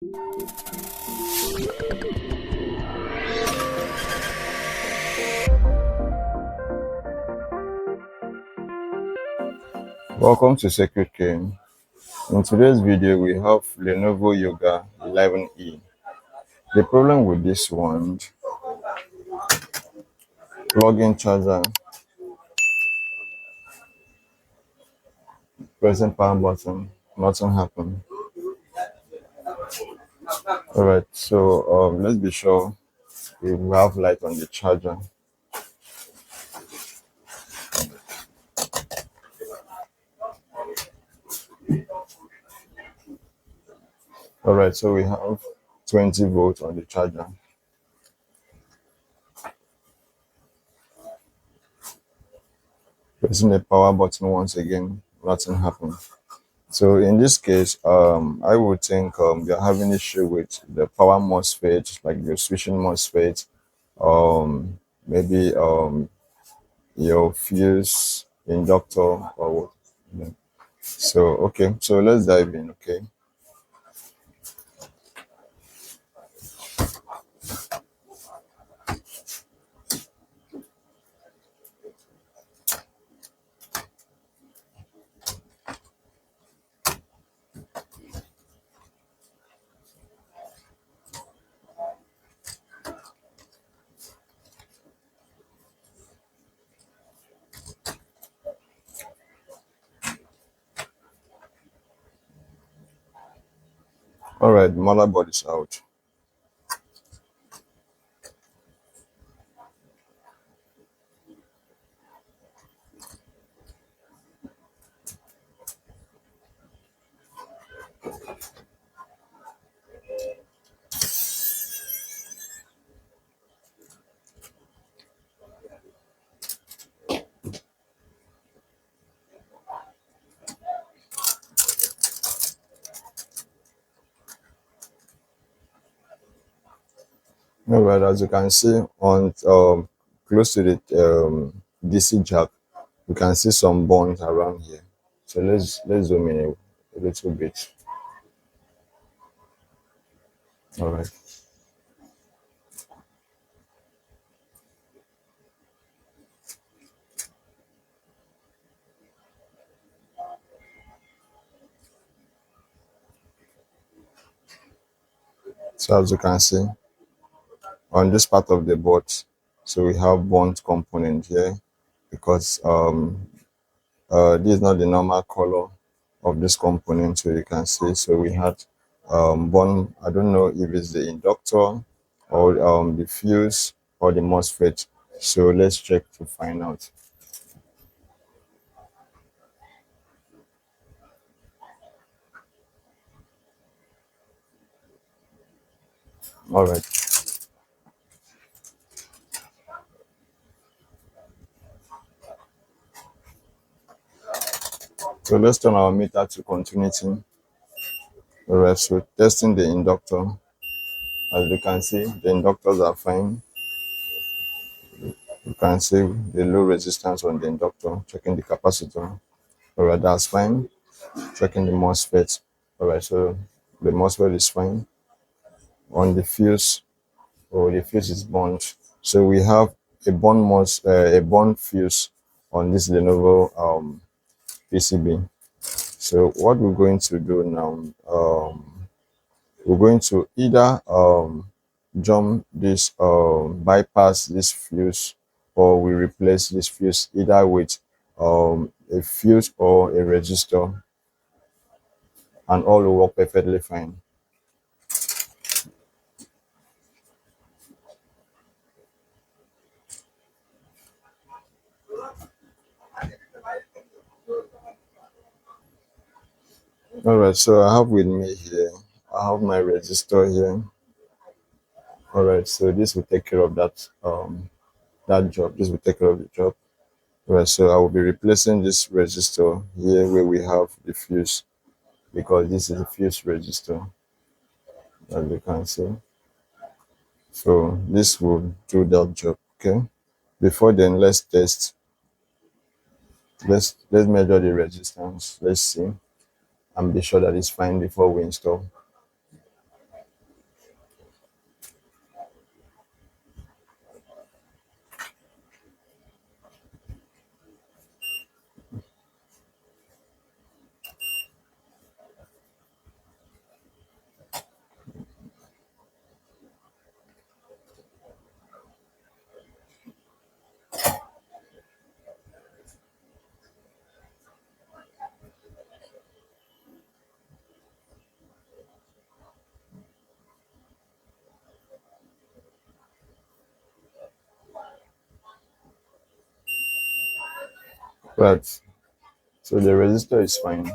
Welcome to Circuit Game. In today's video, we have Lenovo Yoga 11E. The problem with this one, plug-in charger, pressing power button, nothing happened. Alright, so let's be sure we have light on the charger. Alright, so we have 20 volts on the charger. Pressing the power button once again, nothing happened. So in this case, I would think you're having issue with the power MOSFET, like your switching MOSFET, maybe your fuse inductor or what. Yeah. So okay, so let's dive in. Okay. All right, motherboard is out. All right, as you can see on close to the DC jack, you can see some bonds around here. So let's zoom in a little bit. All right. So as you can see on this part of the board, so we have bond component here because this is not the normal color of this component, so you can see. So we had bond. I don't know if it's the inductor or the fuse or the MOSFET. So let's check to find out. All right. So let's turn our meter to continuity. All right. So testing the inductor. As you can see, the inductors are fine. You can see the low resistance on the inductor. Checking the capacitor. All right, that's fine. Checking the MOSFET. All right, so the MOSFET is fine. On the fuse, the fuse is bond. So we have a bond fuse on this Lenovo PCB. So what we're going to do now, we're going to either jump this bypass this fuse, or we replace this fuse either with a fuse or a resistor, and all will work perfectly fine. All right, so I have with me here, I have my resistor here. All right, so this will take care of that job. This will take care of the job. All right, so I will be replacing this resistor here where we have the fuse, because this is a fuse resistor, as you can see. So this will do that job. Okay. Before then, let's test. Let's measure the resistance. Let's see and be sure that it's fine before we install. Right. So the resistor is fine.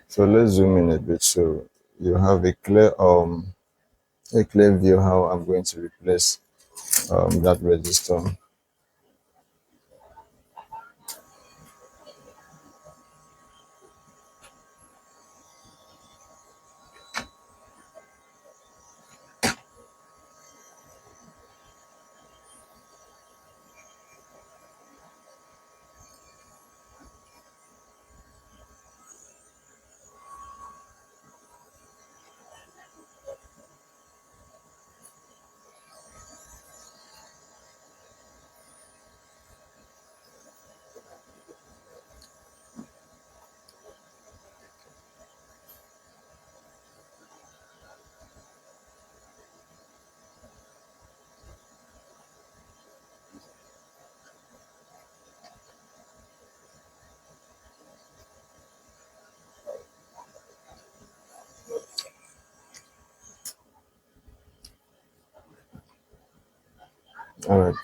So let's zoom in a bit so you have a clear view how I'm going to replace that resistor. All right.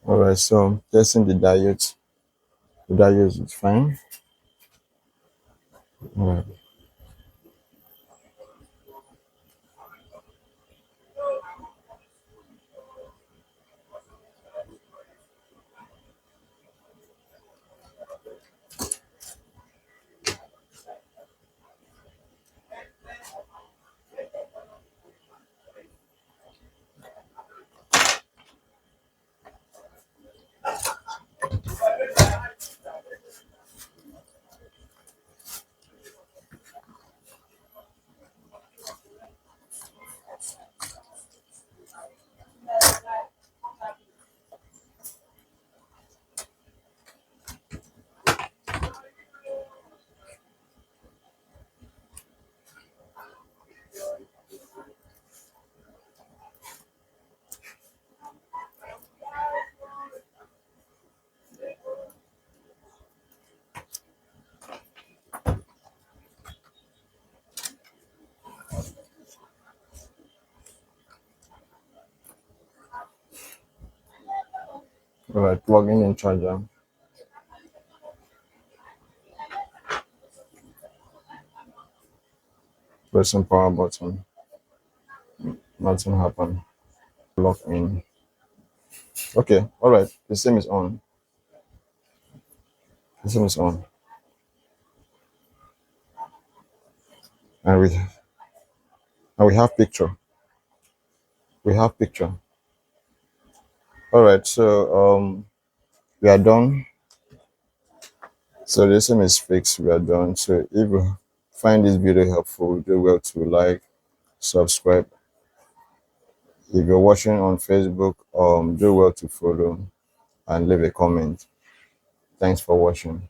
All right. So testing the diode. The diode is fine. All right. All right, plugging in charger. Pressing power button. Nothing happened. Lock in. Okay, all right. The same is on. The same is on. And we have picture. We have picture. All right, so we are done. So the same is fixed. We are done. So if you find this video helpful, do well to like, subscribe. If you're watching on Facebook, do well to follow and leave a comment. Thanks for watching.